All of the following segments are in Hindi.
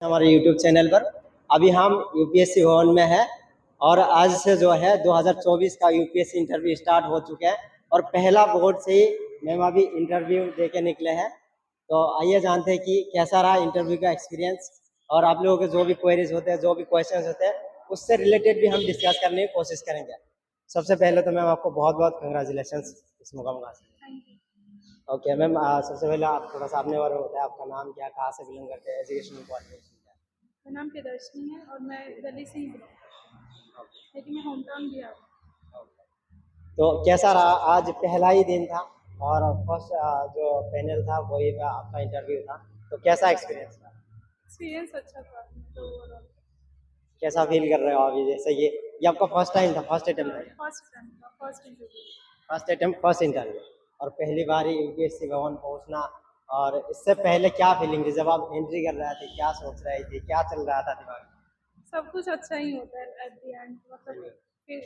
हमारे यूट्यूब चैनल पर। अभी हम यूपीएससी भवन में हैं और आज से जो है 2024 का यूपीएससी इंटरव्यू स्टार्ट हो चुके हैं और पहला बोर्ड से ही मैम अभी इंटरव्यू दे के निकले हैं। तो आइए जानते हैं कि कैसा रहा इंटरव्यू का एक्सपीरियंस और आप लोगों के जो भी क्वेरीज होते हैं, जो भी क्वेश्चंस होते हैं, उससे रिलेटेड भी हम डिस्कस करने की कोशिश करेंगे। सबसे पहले तो मैम आपको बहुत बहुत कंग्रेचुलेशन इस मुकाम हासिल। ओके मैम, सबसे पहले आप थोड़ा सा अपने बारे में बताएं, आपका नाम क्या, कहाँ से बिलोंग करते हैं, एजुकेशन क्वालिफिकेशन क्या है? मेरा नाम प्रियदर्शनी है और मैं दिल्ली से ही हूँ, लेकिन मैं होम टाउन भी आऊँ। तो कैसा रहा, आज पहला ही दिन था और फर्स्ट जो पैनल था वही आपका इंटरव्यू था, तो कैसा एक्सपीरियंस था? एक्सपीरियंस अच्छा था तो ओवरऑल। कैसा फील कर रहे हो अभी, जैसे ये आपका फर्स्ट टाइम था, फर्स्ट अटेम्प्ट था? फर्स्ट टाइम था, first interview. First attempt, first interview और पहली बार ही यूपीएससी भवन पहुंचना। और इससे पहले क्या फीलिंग थी जब आप एंट्री कर रहे थे, क्या सोच रहे थे, क्या चल रहा था दिमाग में? सब कुछ अच्छा ही होता है एट द एंड,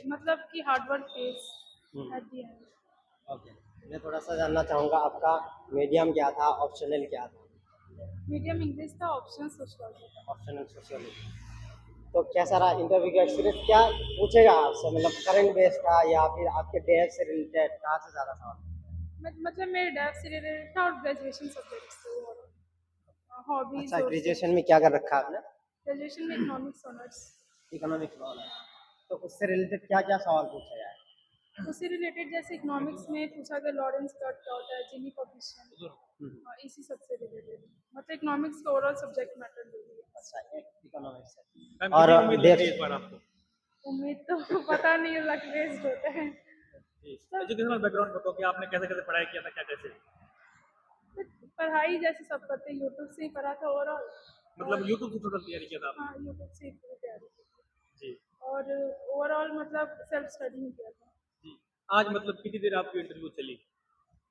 मतलब कि hard work pays at the end. Okay, मैं थोड़ा सा जानना चाहूँगा आपका मीडियम क्या था, ऑप्शनल क्या था? मीडियम इंग्लिश था, ऑप्शन सोशियोलॉजी था। Optional sociology. तो कैसा रहा इंटरव्यू का एक्सपीरियंस, क्या पूछेगा आपसे, मतलब करंट बेस था या फिर आपके डेट से रिलेटेड, कहाँ से ज़्यादा सवाल? मतलब मेरे डैप से रिलेटेड था और ग्रेजुएशन सब्जेक्ट्स थे ओवरऑल, हॉबीज अच्छा, और ग्रेजुएशन में क्या कर रखा आपने? ग्रेजुएशन में इकोनॉमिक्स ऑनर्स। इकोनॉमिक्स वाला, तो उससे रिलेटेड क्या क्या सवाल पूछा जाए? उससे रिलेटेड जैसे इकोनॉमिक्स में पूछा गया लॉरेंस कर्व क्या होता है, जीनी कोएफिशिएंट, इसी सब से रिलेटेड, मतलब इकोनॉमिक्स का ओवरऑल सब्जेक्ट मैटर जो भी है। अच्छा, एक इकोनॉमिक्स है। मैम और कितनी उम्मीद लग रही है इस बार आपको? उम्मीद तो पता नहीं, लक बेस्ड होता है। एजुकेशनल बैकग्राउंड बताओ कि आपने कैसे कैसे पढ़ाई किया था, क्या कैसे? पढ़ाई जैसे सब करते हैं, यूट्यूब से ही पढ़ा था ओवरऑल। मतलब यूट्यूब से टोटल तैयारी किया था आपने? हाँ, यूट्यूब से ही पूरी तैयारी की थी जी और ओवरऑल मतलब सेल्फ स्टडी ही किया था। जी। आज मतलब कितनी देर आपकी इंटरव्यू चली?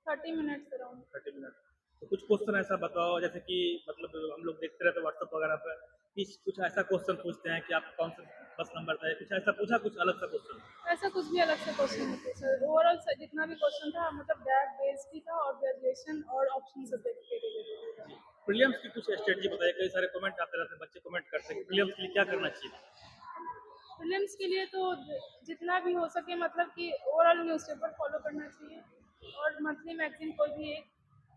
30 मिनट्स अराउंड। 30 मिनट। तो कुछ क्वेश्चन ऐसा बताओ जैसे कि मतलब हम लोग देखते रहते व्हाट्सएप वगैरह पर कि कुछ ऐसा क्वेश्चन पूछते हैं कि आप कौन सा बस नंबर था, कुछ ऐसा पूछा, कुछ अलग सा क्वेश्चन? ऐसा कुछ भी अलग से क्वेश्चन नहीं थे सर, ओवरऑल जितना भी क्वेश्चन था मतलब डैट बेस्ड ही था और ग्रेजुएशन और ऑप्शन सब्जेक्ट के रिलेटेड था। प्रीलिम्स की कुछ स्ट्रेटजी बताइए, कई सारे कमेंट आते रहते हैं, बच्चे कमेंट करते हैं प्रीलिम्स के लिए क्या करना चाहिए? फिल्म्स के लिए तो जितना भी हो सके मतलब कि ओवरऑल न्यूज़पेपर फॉलो करना चाहिए और मंथली मैगजीन कोई भी एक,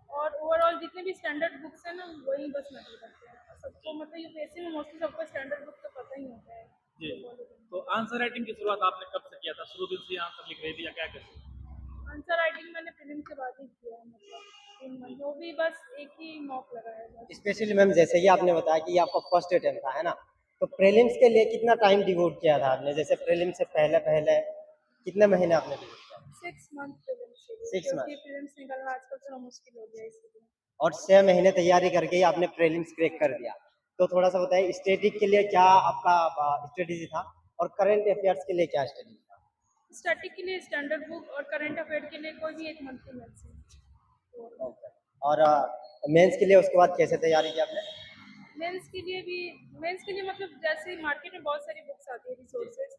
और ओवरऑल जितने भी स्टैंडर्ड बुक्स हैं ना वही बस मैटर करते हैं सबको, मतलब यूपीएससी में मोस्टली सबको स्टैंडर्ड बुक तो पता ही होता है जी। जो फॉलो करना। तो आंसर राइटिंग की शुरुआत आपने कब से किया था? शुरू दिन से ही आंसर लिख रही थी या क्या करती? आंसर राइटिंग मैंने फिल्म के बाद ही किया है, मतलब 3 मंथ वो भी बस एक ही मॉक लगाया है बस। स्पेशली मैम जैसे कि आपने बताया कि ये आपका फर्स्ट अटेम्प्ट था, है ना? तो प्रीलिम्स के लिए कितना टाइम डिवोट किया था आपने, जैसे प्रीलिम्स से पहले पहले कितने महीने आपने डिवोट किया? 6 मंथ फिल्म के लिए, 6 क्योंकि मंथ। फिल्म निकलना आजकल थोड़ा मुश्किल हो गया इसलिए। और 6 महीने तैयारी करके ही आपने प्रीलिम्स क्रैक कर दिया। तो थोड़ा सा बताइए स्टैटिक के लिए क्या आपका स्ट्रेटेजी था और करंट अफेयर्स के लिए क्या स्ट्रेटेजी था? स्टैटिक के लिए स्टैंडर्ड बुक और करंट अफेयर के लिए कोई भी एक मंथ की मैगजीन। Okay. और मेंस के लिए उसके बाद कैसे तैयारी की आपने? मेंस के लिए भी, मेंस के लिए मतलब जैसे मार्केट में बहुत सारी बुक्स आती है रिसोर्सेज,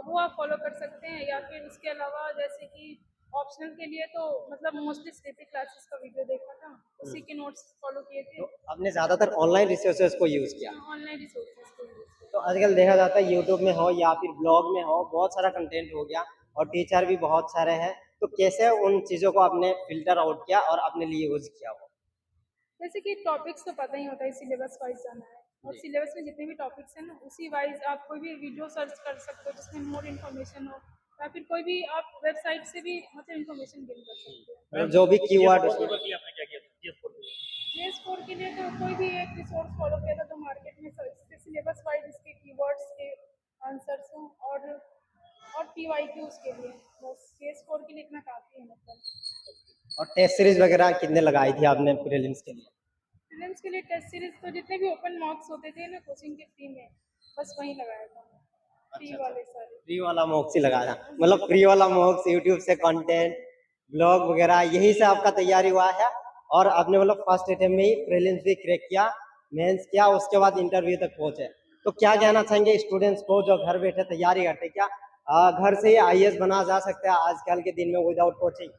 वो आप फॉलो कर सकते हैं, या फिर उसके अलावा जैसे कि ऑप्शनल के लिए तो मतलब मोस्टली स्लीपिंग क्लासेस का वीडियो देखा था, उसी के नोट्स फॉलो किए थे। तो आपने ज़्यादातर ऑनलाइन रिसोर्सेज को यूज़ किया। ऑनलाइन रिसोर्सेज को use किया। तो आजकल देखा जाता है यूट्यूब में हो या फिर ब्लॉग में हो, बहुत सारा कंटेंट हो गया और टीचर भी बहुत सारे हैं। तो कैसे उन चीज़ों को आपने फिल्टर आउट किया और अपने लिए यूज़ किया वो? जैसे कि टॉपिक्स तो पता ही होता है, सिलेबस वाइज जाना है और सिलेबस में जितने भी टॉपिक्स हैं ना उसी वाइज आप कोई भी वीडियो सर्च कर सकते हो जिसमें मोर इन्फॉर्मेशन हो, या फिर कोई भी आप वेबसाइट से भी मतलब इन्फॉर्मेशन गेन कर सकते हो। मतलब जो भी कीवर्ड जीएस उसमें। पेपर के लिए आपने क्या किया था? जीएस पेपर के लिए? जीएस कोड के लिए तो कोई भी एक रिसोर्स फॉलो किया था तो मार्केट में सिलेबस वाइज इसके कीवर्ड्स के आंसर्स हों, और पीवाईक्यूज के लिए बस जीएस कोड के लिए इतना काफ़ी है मतलब। और टेस्ट सीरीज वगैरह कितने लगाई थी आपने प्रीलिम्स के लिए? प्रीलिम्स के लिए टेस्ट सीरीज तो जितने भी ओपन मॉक्स होते थे ना कोचिंग के फ्री में, बस वहीं लगाया था फ्री वाले सारे। फ्री वाला मॉक्स ही लगाया, मतलब फ्री वाला मॉक्स यूट्यूब से कंटेंट, ब्लॉग वगैरह यही से आपका तैयारी हुआ है। और आपने मतलब फर्स्ट अटेम्प्ट में ही प्रीलिम्स भी क्रैक किया, मेंस किया, उसके बाद इंटरव्यू तक पहुंचे। तो क्या कहना चाहेंगे स्टूडेंट्स को जो घर बैठे तैयारी करते, क्या घर से ही आईएएस बना जा सकता है आजकल के दिन में विदाउट कोचिंग?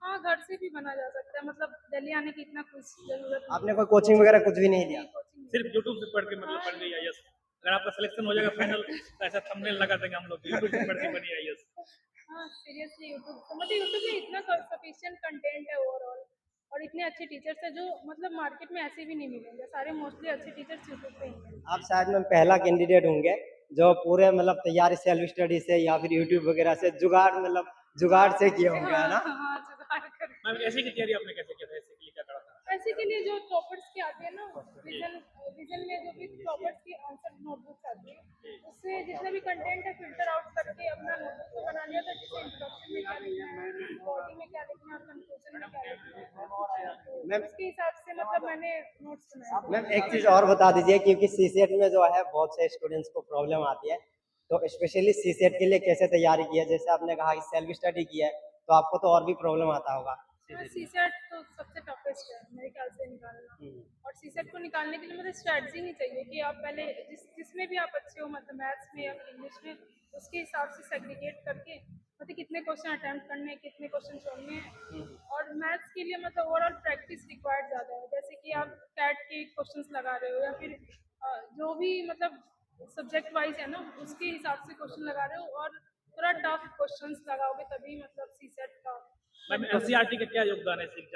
हाँ, घर से भी बना जा सकता है, मतलब दिल्ली आने की इतना कुछ जरूरत नहीं आपने कोई कोचिंग वगैरह कुछ भी नहीं लिया? है, कोचिंग सिर्फ यूट्यूब से पढ़ के मतलब बन गई आईएएस। अगर आपका सिलेक्शन हो जाएगा फाइनल तो ऐसा थंबनेल लगा देंगे हम लोग, यूट्यूब से पढ़ के बनी आईएएस। हाँ, सीरियसली यूट्यूब मतलब यूट्यूब में इतना सफिशिएंट कंटेंट है ओवरऑल, और इतने अच्छे टीचर्स हैं जो मतलब मार्केट में ऐसे भी नहीं मिलेंगे, सारे मोस्टली अच्छे टीचर्स यूट्यूब पे ही हैं। आप शायद में पहला कैंडिडेट होंगे जो पूरे मतलब तैयारी सेल्फ स्टडी से या फिर यूट्यूब वगैरह से जुगाड़ मतलब जुगाड़ से किए होंगे, है ना? हाँ, जुगाड़ कर मैम ऐसे की तैयारी आपने कैसे किया था, ऐसे के लिए क्या करा था? ऐसे के लिए जो टॉपर्स के आते हैं ना, विजन विजन में जो भी टॉपर्स की आंसर नोटबुक्स आती है, उससे जितना भी कंटेंट है फिल्टर आउट करके अपना नोटबुक को बना लिया था, जैसे इंट्रोडक्शन में क्या लिखना है, बॉडी में क्या लिखना है, कंक्लूजन में क्या लिखना है, तो मैम उसके हिसाब से मतलब मैंने नोट्स बनाए थे। मैम एक चीज और बता दीजिए, क्योंकि सीसेट में जो है बहुत से स्टूडेंट्स को प्रॉब्लम आती है, तो स्पेशली सीसेट के लिए कैसे तैयारी की है? जैसे आपने कहा कि सेल्फ स्टडी की है, तो आपको तो और भी प्रॉब्लम आता होगा हाँ, CSET में। सीसेट तो सबसे टफेस्ट है मेरे ख्याल से निकालना, और सीसेट को निकालने के लिए मतलब स्ट्रैटेजी ही चाहिए कि आप पहले जिसमें भी आप अच्छे हो, मतलब मैथ्स में या फिर इंग्लिश में, उसके हिसाब से सेग्रीगेट करके मतलब कितने क्वेश्चन अटेम्प्ट करने हैं, कितने क्वेश्चन छोड़ने हैं, और मैथ्स के लिए मतलब ओवरऑल प्रैक्टिस रिक्वायर्ड ज़्यादा है, जैसे कि आप कैट के क्वेश्चंस लगा रहे हो या फिर जो भी मतलब सब्जेक्ट वाइज है ना, उसके हिसाब से क्वेश्चन लगा रहे हो, और थोड़ा टफ क्वेश्चंस लगाओगे तभी मतलब सीसेट का मैम एनसीईआरटी का क्या योगदान है इस एग्जाम